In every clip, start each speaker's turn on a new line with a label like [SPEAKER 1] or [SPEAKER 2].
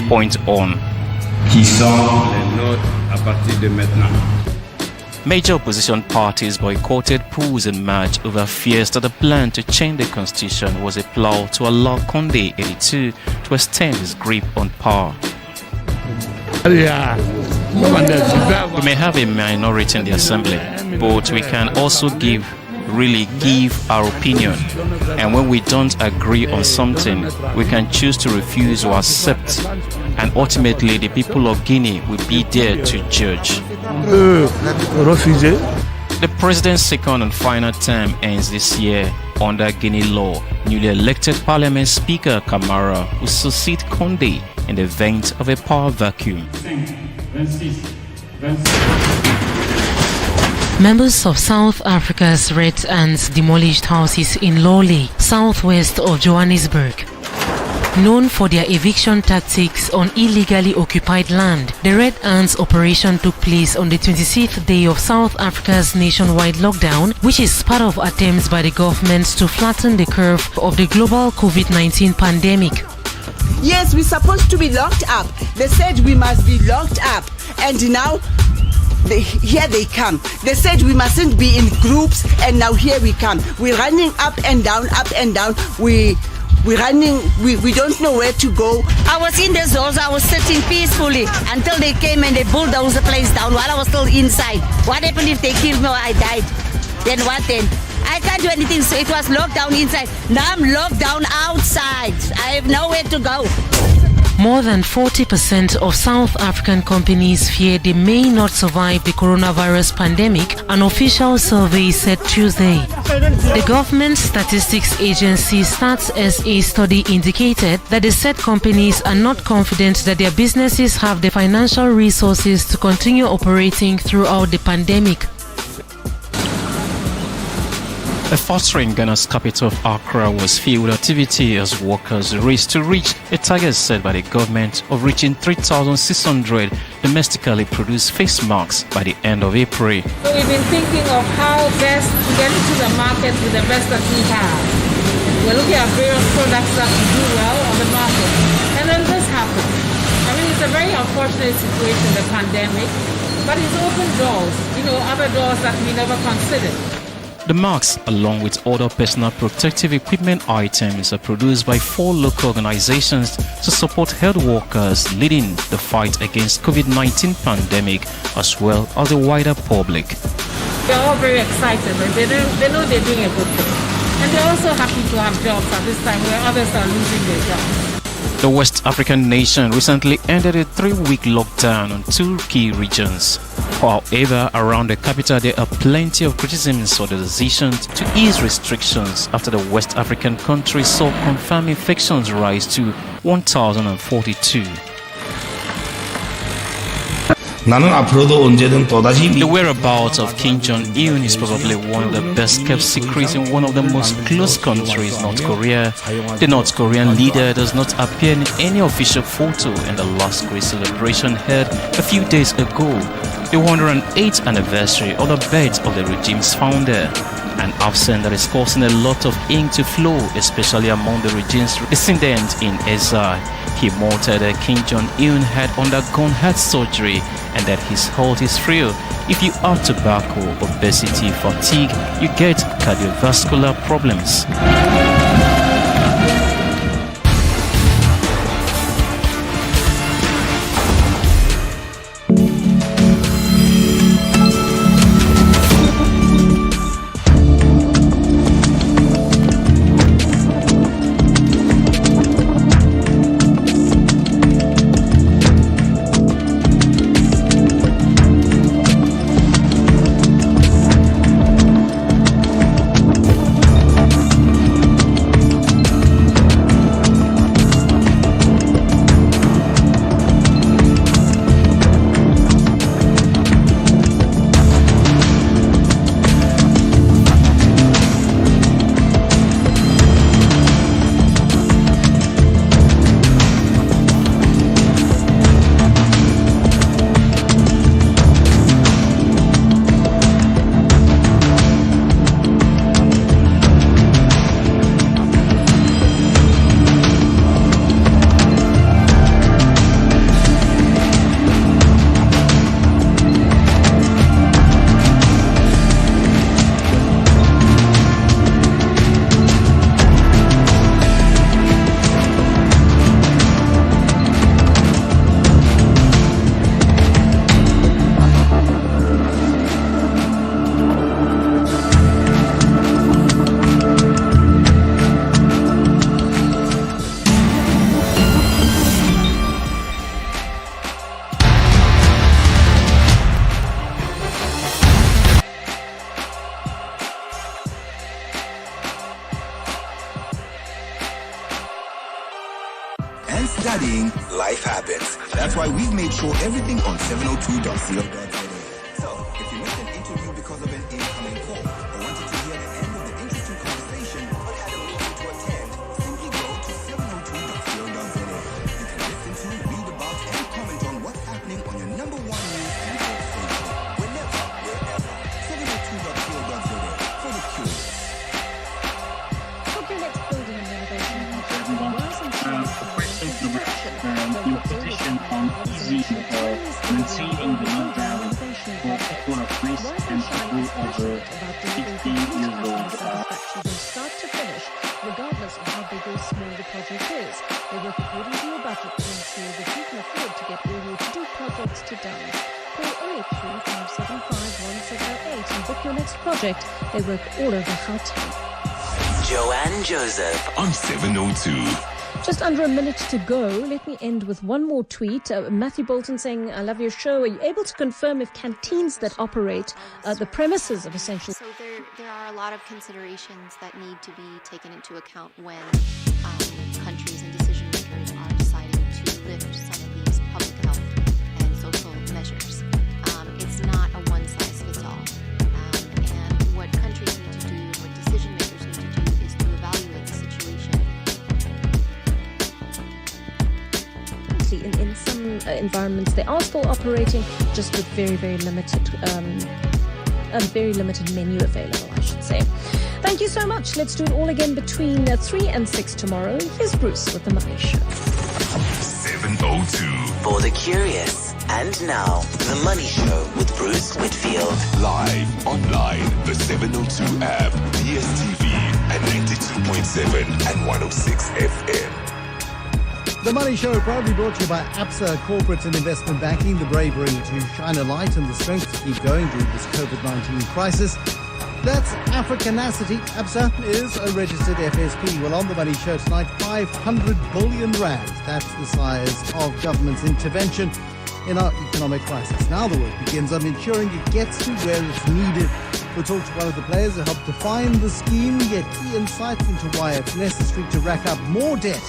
[SPEAKER 1] this point on.
[SPEAKER 2] Qui sont les nôtres à partir de maintenant.
[SPEAKER 1] Major opposition parties boycotted polls in March over fears that the plan to change the constitution was a plow to allow Condé 82 to extend his grip on power. We may have a minority in the assembly, but we can also give our opinion. And when we don't agree on something, we can choose to refuse or accept. And ultimately, the people of Guinea will be there to judge. The president's second and final term ends this year under Guinea law. Newly elected Parliament Speaker Camara will succeed Condé in the event of a power vacuum.
[SPEAKER 3] Members of South Africa's Red Ants demolished houses in Lole, southwest of Johannesburg. Known for their eviction tactics on illegally occupied land, the Red Ants operation took place on the 26th day of South Africa's nationwide lockdown, which is part of attempts by the government to flatten the curve of the global Covid-19 pandemic.
[SPEAKER 4] Yes, we're supposed to be locked up. They said we must be locked up, and now here they come. They said we mustn't be in groups, and now here we come. We're running up and down, We're running, we don't know where to go.
[SPEAKER 5] I was in the zones, I was sitting peacefully until they came and they bulldozed the place down while I was still inside. What happened if they killed me or I died? Then what then? I can't do anything, so it was locked down inside. Now I'm locked down outside. I have nowhere to go.
[SPEAKER 3] More than 40% of South African companies fear they may not survive the coronavirus pandemic, an official survey said Tuesday. The government statistics agency Stats SA study indicated that the said companies are not confident that their businesses have the financial resources to continue operating throughout the pandemic.
[SPEAKER 1] A factory in Ghana's capital of Accra was filled with activity as workers raced to reach a target set by the government of reaching 3,600 domestically produced face masks by the end of April.
[SPEAKER 6] So we've been thinking of how best to get into the market with the best that we have. We're looking at various products that do well on the market. And then this happened. I mean, it's a very unfortunate situation, the pandemic, but it's opened doors, other doors that we never considered.
[SPEAKER 1] The masks, along with other personal protective equipment items, are produced by 4 local organizations to support health workers leading the fight against COVID-19 pandemic as well as the wider public.
[SPEAKER 6] They're all very excited and they know they're doing a good thing. And they're also happy to have jobs at this time where others are losing their jobs.
[SPEAKER 1] The West African nation recently ended a 3-week lockdown on 2 key regions. However, around the capital there are plenty of criticisms for the decision to ease restrictions after the West African country saw confirmed infections rise to 1,042. The whereabouts of Kim Jong-un is probably one of the best kept secrets in one of the most close countries, North Korea. The North Korean leader does not appear in any official photo in the last great celebration held a few days ago, the 108th anniversary of the birth of the regime's founder. An absence that is causing a lot of ink to flow, especially among the regime's descendants in exile. He muttered that Kim Jong-un had undergone heart surgery and that his health is frail. If you have tobacco, obesity, fatigue, you get cardiovascular problems.
[SPEAKER 7] Make sure everything on 702.co.za. So, if you missed an interview because of an incoming call, or wanted to hear the end of the interesting conversation, but had a meeting to attend, simply go to 702.co.za. You can listen to, read about, and comment on what's happening on your number one news and talk station. Whenever, wherever. 702.co.za for the curious.
[SPEAKER 8] Okay, let's building and renovation
[SPEAKER 9] your position on easing or maintaining the lockdown for people of race and people over 60 years old.
[SPEAKER 8] From start to finish, regardless of how big or small the project is. They work according to your budget to ensure that you can afford to get all your to-do projects done. Call 083 575 1708 and book your next project. They work all over Gauteng.
[SPEAKER 10] Joanne Joseph on 702.
[SPEAKER 8] Just under a minute to go. Let me end with one more tweet. Matthew Bolton saying, I love your show. Are you able to confirm if canteens that operate the premises of Essential?
[SPEAKER 11] So there are a lot of considerations that need to be taken into account when countries and decision makers are deciding to lift some of these public health and social measures. It's not a one-size-fits-all. And what countries need to do and what decision makers need to do is to evaluate the situation.
[SPEAKER 8] In some environments, they are still operating just with very, very limited, menu available, I should say. Thank you so much. Let's do it all again between 3 and 6 tomorrow. Here's Bruce with The Money Show.
[SPEAKER 10] 702. For the curious. And now, The Money Show with Bruce Whitfield.
[SPEAKER 7] Live, online, the 702 app, DSTV, at 92.7 and 106 FM.
[SPEAKER 12] The Money Show proudly brought to you by ABSA Corporate and Investment Banking, the bravery to shine a light and the strength to keep going during this COVID-19 crisis. That's Africanacity. ABSA is a registered FSP. Well, on The Money Show tonight, 500 billion rand. That's the size of government's intervention in our economic crisis. Now the work begins on ensuring it gets to where it's needed. We'll talk to one of the players who helped define the scheme, get key insights into why it's necessary to rack up more debt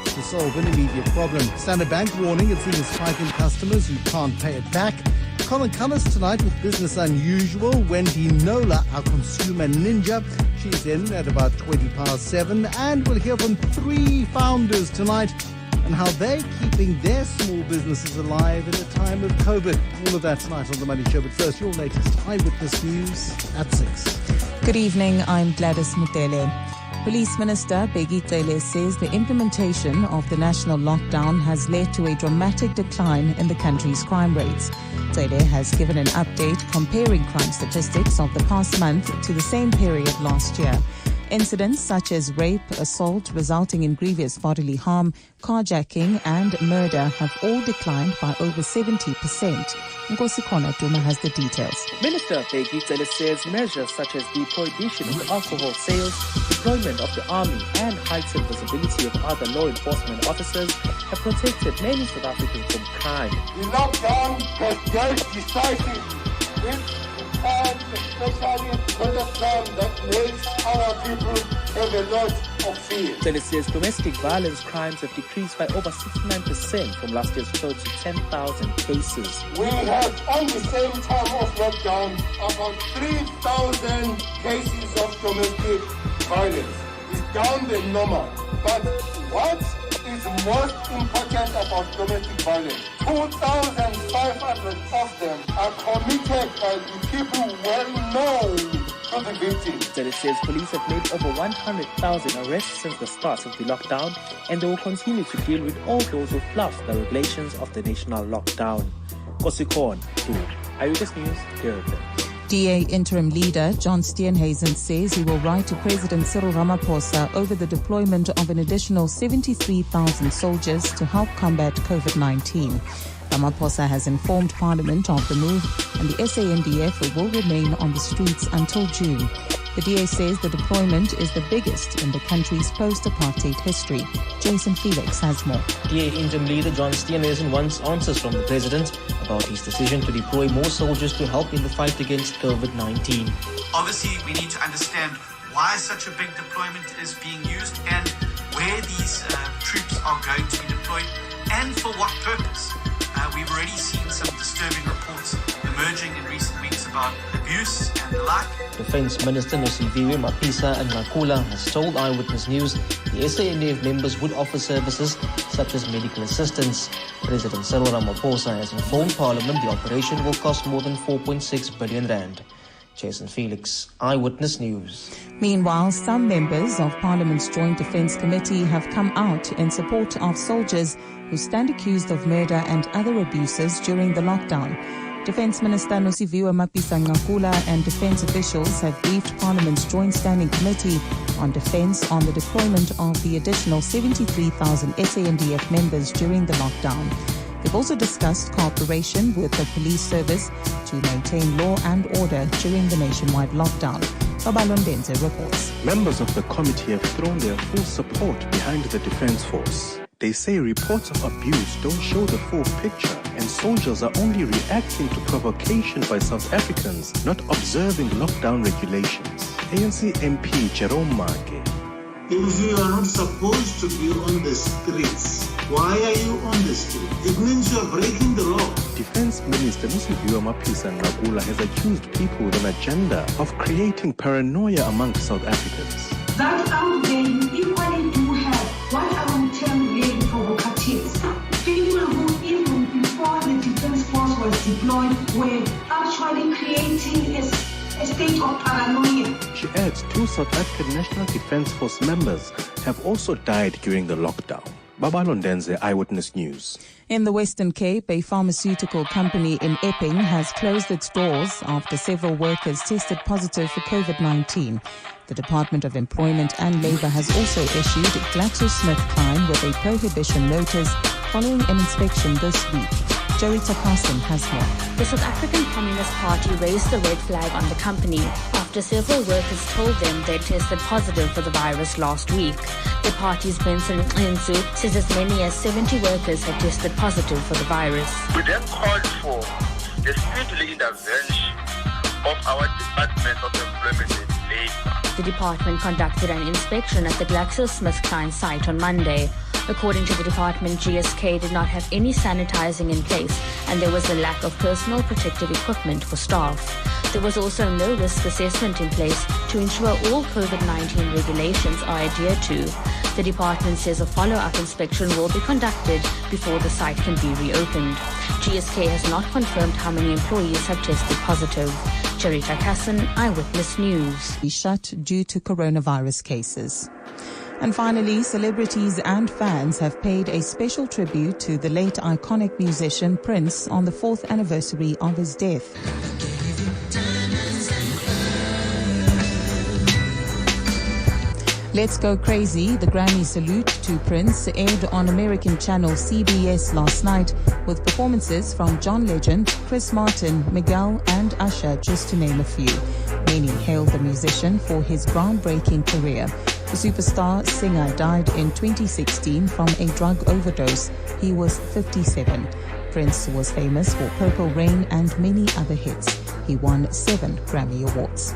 [SPEAKER 12] to solve an immediate problem. Standard Bank warning it's seeing a spike in customers who can't pay it back. Colin Cullis tonight with Business Unusual. Wendy Nola, our consumer ninja. She's in at about 7:20. And we'll hear from 3 founders tonight and how they're keeping their small businesses alive in a time of COVID. All of that tonight on The Money Show. But first, your latest eyewitness news at 6.
[SPEAKER 13] Good evening, I'm Gladys Mutele. Police Minister Bheki Cele says the implementation of the national lockdown has led to a dramatic decline in the country's crime rates. Cele has given an update comparing crime statistics of the past month to the same period last year. Incidents such as rape, assault resulting in grievous bodily harm, carjacking and murder have all declined by over 70%. Nkosikona Duma has the details.
[SPEAKER 14] Minister Bheki Cele says measures such as the prohibition of alcohol sales, deployment of the army and heightened visibility of other law enforcement officers have protected many South Africans from crime.
[SPEAKER 15] The lockdown has dealt decisively with and especially with a plan that makes our people have a lot of fear.
[SPEAKER 14] Cele says domestic violence crimes have decreased by over 69% from last year's close to 10,000 cases.
[SPEAKER 15] We have, on the same time of lockdown, about 3,000 cases of domestic violence. It's down than normal. But what is most important about domestic violence? 2,500 of them are committed by the people well known to the victims.
[SPEAKER 14] Cele says police have made over 100,000 arrests since the start of the lockdown, and they will continue to deal with all those who fluff the regulations of the national lockdown. Kosikon, Eyewitness News, Durban.
[SPEAKER 13] DA interim leader John Steenhuisen says he will write to President Cyril Ramaphosa over the deployment of an additional 73,000 soldiers to help combat COVID-19. Ramaphosa has informed Parliament of the move, and the SANDF will remain on the streets until June. The DA says the deployment is the biggest in the country's post-apartheid history. Jason Felix has more.
[SPEAKER 16] DA interim leader John Steenhuisen wants answers from the president about his decision to deploy more soldiers to help in the fight against COVID-19.
[SPEAKER 17] Obviously, we need to understand why such a big deployment is being used and where these troops are going to be deployed and for what purpose. We've already seen some disturbing reports emerging in recent weeks about abuse and the like.
[SPEAKER 16] Defence Minister Nosiviwe Mapisa and Nakula has told Eyewitness News the SANDF members would offer services such as medical assistance. President Cyril Ramaphosa has informed Parliament the operation will cost more than 4.6 billion rand. Jason Felix, Eyewitness News.
[SPEAKER 13] Meanwhile, some members of Parliament's Joint Defence Committee have come out in support of soldiers who stand accused of murder and other abuses during the lockdown. Defence Minister Nosiviwe Mapisa-Nqakula and defence officials have briefed Parliament's Joint Standing Committee on Defence on the deployment of the additional 73,000 SANDF members during the lockdown. They've also discussed cooperation with the police service to maintain law and order during the nationwide lockdown. Babalondenze reports.
[SPEAKER 18] Members of the committee have thrown their full support behind the Defence Force. They say reports of abuse don't show the full picture and soldiers are only reacting to provocation by South Africans, not observing lockdown regulations. ANC MP Jerome Mage.
[SPEAKER 19] If you are not supposed to be on the streets, why are you on the street? It means you are breaking the law.
[SPEAKER 18] Defence Minister Nosiviwe Mapisa-Nqakula has accused people with an agenda of creating paranoia among South Africans.
[SPEAKER 20] That out there you equally do have what I would term really provocatives. People who even before the Defence Force was deployed were actually creating a state of paranoia.
[SPEAKER 18] She adds 2 South African National Defence Force members have also died during the lockdown. Babalondenze, Eyewitness News.
[SPEAKER 13] In the Western Cape, a pharmaceutical company in Epping has closed its doors after several workers tested positive for COVID-19. The Department of Employment and Labour has also issued GlaxoSmithKline with a prohibition notice following an inspection this week. Joey Carson has more.
[SPEAKER 21] The South African Communist Party raised the red flag on the company after several workers told them they tested positive for the virus last week. The party's Benson Nzu says as many as 70 workers had tested positive for the virus.
[SPEAKER 22] We then called for the speedy intervention of our Department of Employment and Labour.
[SPEAKER 21] The department conducted an inspection at the GlaxoSmithKline site on Monday. According to the department, GSK did not have any sanitizing in place and there was a lack of personal protective equipment for staff. There was also no risk assessment in place to ensure all COVID-19 regulations are adhered to. The department says a follow-up inspection will be conducted before the site can be reopened. GSK has not confirmed how many employees have tested positive. Charita Kassan, Eyewitness News.
[SPEAKER 13] Be shut due to coronavirus cases. And finally, celebrities and fans have paid a special tribute to the late iconic musician Prince on the 4th anniversary of his death. Let's Go Crazy, the Grammy salute to Prince, aired on American channel CBS last night with performances from John Legend, Chris Martin, Miguel and Usher, just to name a few. Many hailed the musician for his groundbreaking career. The superstar singer died in 2016 from a drug overdose. He was 57. Prince was famous for Purple Rain and many other hits. He won 7 Grammy Awards.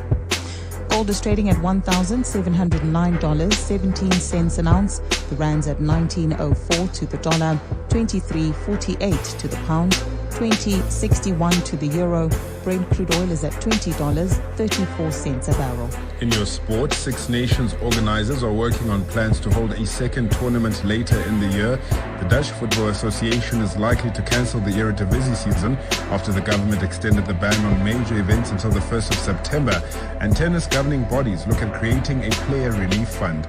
[SPEAKER 13] Gold is trading at $1,709.17 an ounce. The rand's at 19.04 to the dollar, 23.48 to the pound, 20.61 to the euro. Brent crude oil is at $20.34 a barrel.
[SPEAKER 23] In your sport, Six Nations organizers are working on plans to hold a second tournament later in the year. The Dutch Football Association is likely to cancel the Eredivisie season after the government extended the ban on major events until the 1st of September. And tennis governing bodies look at creating a player relief fund.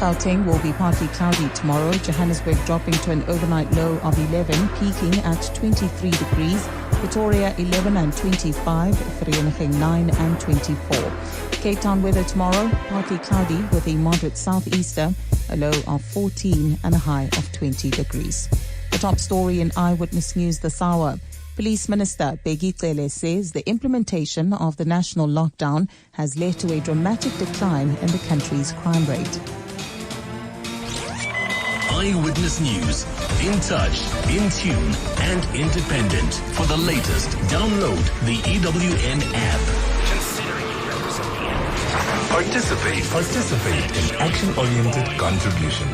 [SPEAKER 13] Gauteng will be partly cloudy tomorrow. Johannesburg dropping to an overnight low of 11, peaking at 23 degrees. Pretoria 11 and 25, Vereeniging 9 and 24. Cape Town weather tomorrow, partly cloudy with a moderate southeaster, a low of 14 and a high of 20 degrees. The top story in Eyewitness News this hour. Police Minister Bheki Cele says the implementation of the national lockdown has led to a dramatic decline in the country's crime rate.
[SPEAKER 24] Eyewitness News. In touch, in tune, and independent. For the latest, download the EWN app. Considering you represent the enemy. Participate in action-oriented contribution.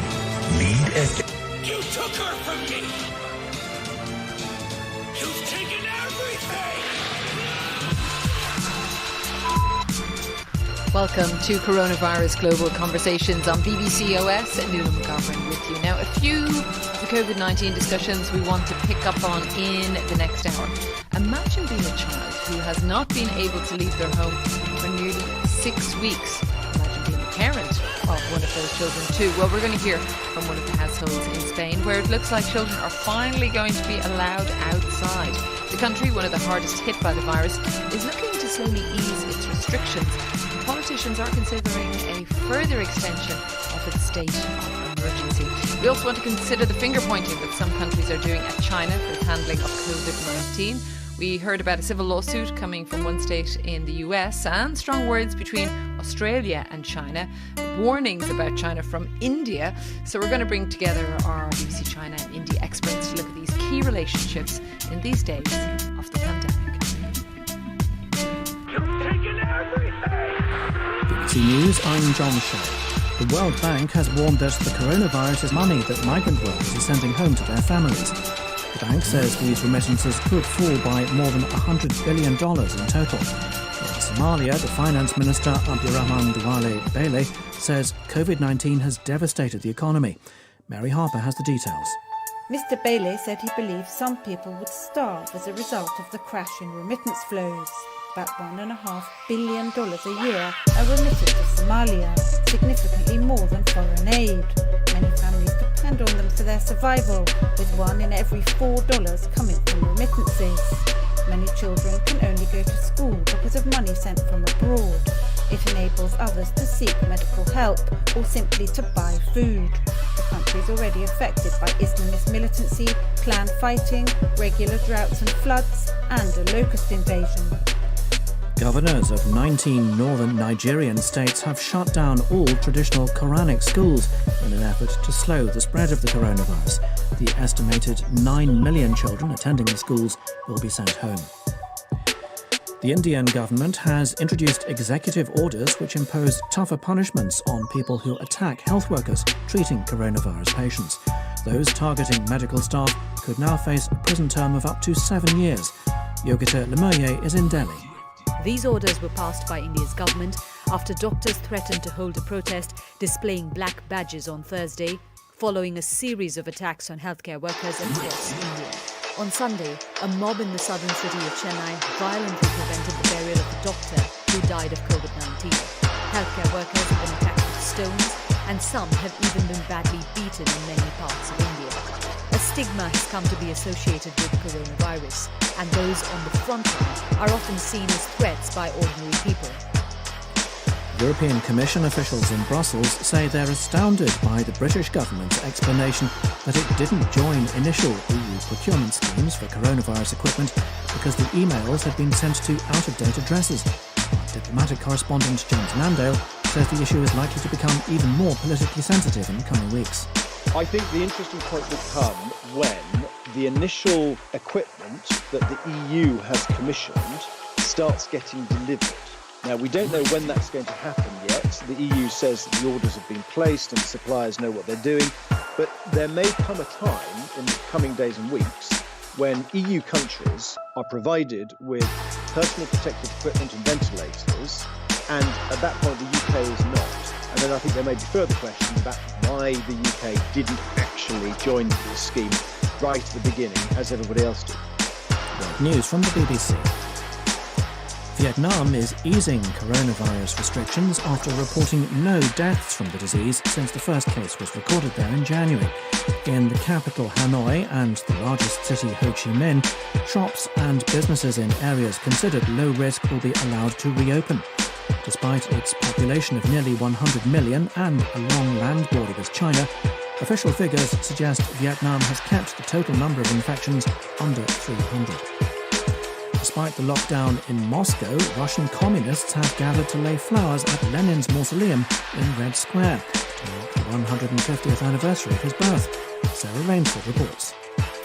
[SPEAKER 24] Lead as...
[SPEAKER 25] You took her from me!
[SPEAKER 2] Welcome to Coronavirus Global Conversations on BBC OS. Newsroom with you. Now, a few of the COVID-19 discussions we want to pick up on in the next hour. Imagine being a child who has not been able to leave their home for nearly 6 weeks. Imagine being a parent of one of those children too. Well, we're going to hear from one of the households in Spain where it looks like children are finally going to be allowed outside. The country, one of the hardest hit by the virus, is looking to slowly ease its restrictions. Politicians are considering a further extension of its state of emergency. We also want to consider the finger pointing that some countries are doing at China for its handling of COVID-19. We heard about a civil lawsuit coming from one state in the US and strong words between Australia and China, warnings about China from India. So we're going to bring together our BBC China and India experts to look at these key relationships in these days of the pandemic.
[SPEAKER 3] BBC News, I'm John Shaw. The World Bank has warned that the coronavirus is money that migrant workers are sending home to their families. The bank says these remittances could fall by more than $100 billion in total. In Somalia, the Finance Minister Abdurrahman Duale Bele says COVID-19 has devastated the economy. Mary Harper has the details.
[SPEAKER 4] Mr. Bailey said he believes some people would starve as a result of the crash in remittance flows. About $1.5 billion a year are remitted to Somalia, significantly more than foreign aid. Many families depend on them for their survival, with $1 in every $4 coming from remittances. Many children can only go to school because of money sent from abroad. It enables others to seek medical help or simply to buy food. The country is already affected by Islamist militancy, clan fighting, regular droughts and floods, and a locust invasion.
[SPEAKER 3] Governors of 19 northern Nigerian states have shut down all traditional Quranic schools in an effort to slow the spread of the coronavirus. The estimated 9 million children attending the schools will be sent home. The Indian government has introduced executive orders which impose tougher punishments on people who attack health workers treating coronavirus patients. Those targeting medical staff could now face a prison term of up to 7 years. Yogita Lemerye is in Delhi.
[SPEAKER 5] These orders were passed by India's government after doctors threatened to hold a protest displaying black badges on Thursday, following a series of attacks on healthcare workers across India. On Sunday, a mob in the southern city of Chennai violently prevented the burial of a doctor who died of COVID-19. Healthcare workers have been attacked with stones, and some have even been badly beaten in many parts of India. A stigma has come to be associated with coronavirus, and those on the front line are often seen as threats by ordinary people.
[SPEAKER 3] European Commission officials in Brussels say they're astounded by the British government's explanation that it didn't join initial EU procurement schemes for coronavirus equipment because the emails had been sent to out-of-date addresses. Our diplomatic correspondent James Landale says the issue is likely to become even more politically sensitive in the coming weeks.
[SPEAKER 25] I think the interesting point will come when the initial equipment that the EU has commissioned starts getting delivered. Now, we don't know when that's going to happen yet. The EU says that the orders have been placed and suppliers know what they're doing, but there may come a time in the coming days and weeks when EU countries are provided with personal protective equipment and ventilators, and at that point the UK is not. And then I think there may be further questions about why the UK didn't actually join this scheme right at the beginning, as everybody else did.
[SPEAKER 3] World News from the BBC. Vietnam is easing coronavirus restrictions after reporting no deaths from the disease since the first case was recorded there in January. In the capital Hanoi and the largest city Ho Chi Minh, shops and businesses in areas considered low risk will be allowed to reopen. Despite its population of nearly 100 million and a long land border with China, official figures suggest Vietnam has kept the total number of infections under 300. Despite the lockdown in Moscow, Russian communists have gathered to lay flowers at Lenin's mausoleum in Red Square to mark the 150th anniversary of his birth. Sarah Rainsford reports.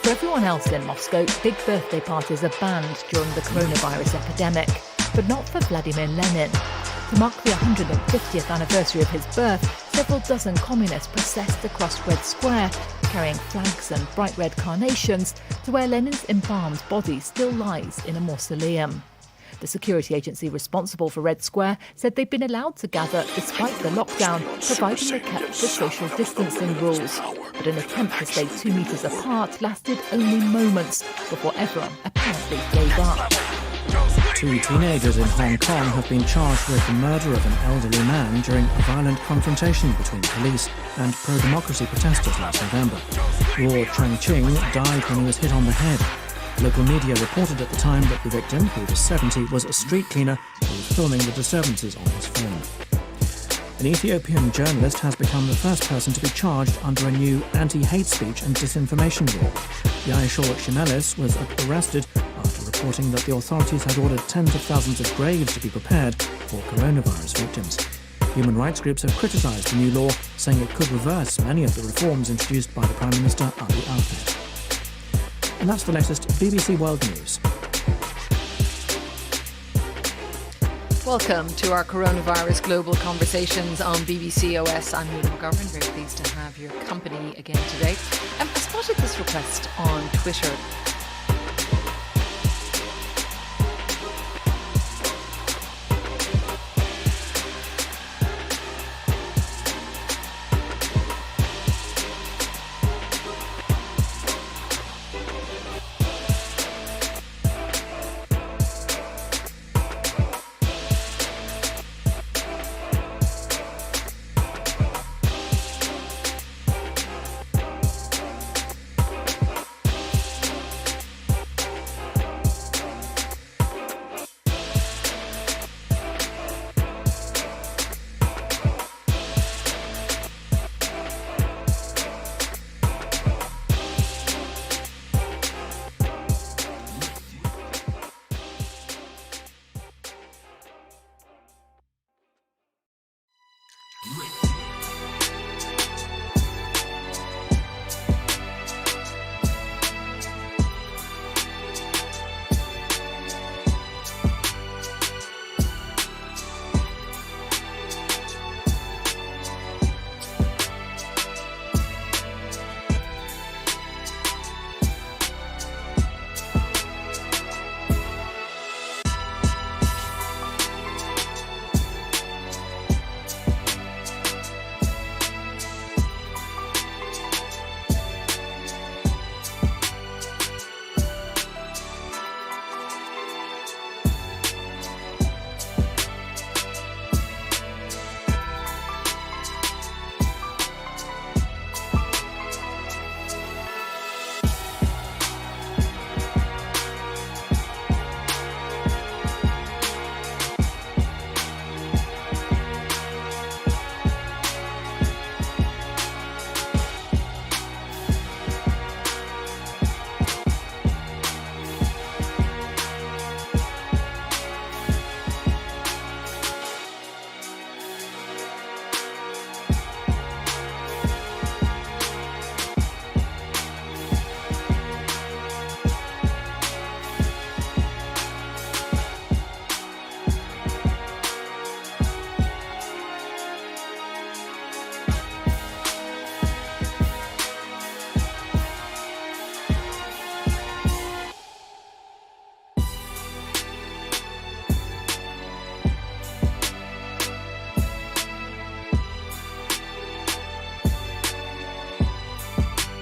[SPEAKER 26] For everyone else in Moscow, big birthday parties are banned during the coronavirus epidemic, but not for Vladimir Lenin. To mark the 150th anniversary of his birth, several dozen communists processed across Red Square, carrying flags and bright red carnations to where Lenin's embalmed body still lies in a mausoleum. The security agency responsible for Red Square said they'd been allowed to gather despite the lockdown, providing they kept the social distancing rules. But an attempt to stay 2 metres apart lasted only moments before everyone apparently gave up.
[SPEAKER 3] 2 teenagers in Hong Kong have been charged with the murder of an elderly man during a violent confrontation between police and pro-democracy protesters last November. Luo Changqing died when he was hit on the head. Local media reported at the time that the victim, who was 70, was a street cleaner who was filming the disturbances on his phone. An Ethiopian journalist has become the first person to be charged under a new anti-hate speech and disinformation law. Yaishor Shimelis was arrested after reporting that the authorities had ordered tens of thousands of graves to be prepared for coronavirus victims. Human rights groups have criticised the new law, saying it could reverse many of the reforms introduced by the Prime Minister Abiy Ahmed. And that's the latest BBC World News.
[SPEAKER 2] Welcome to our coronavirus global conversations on BBC OS. I'm Newsroom. Very pleased to have your company again today. I spotted this request on Twitter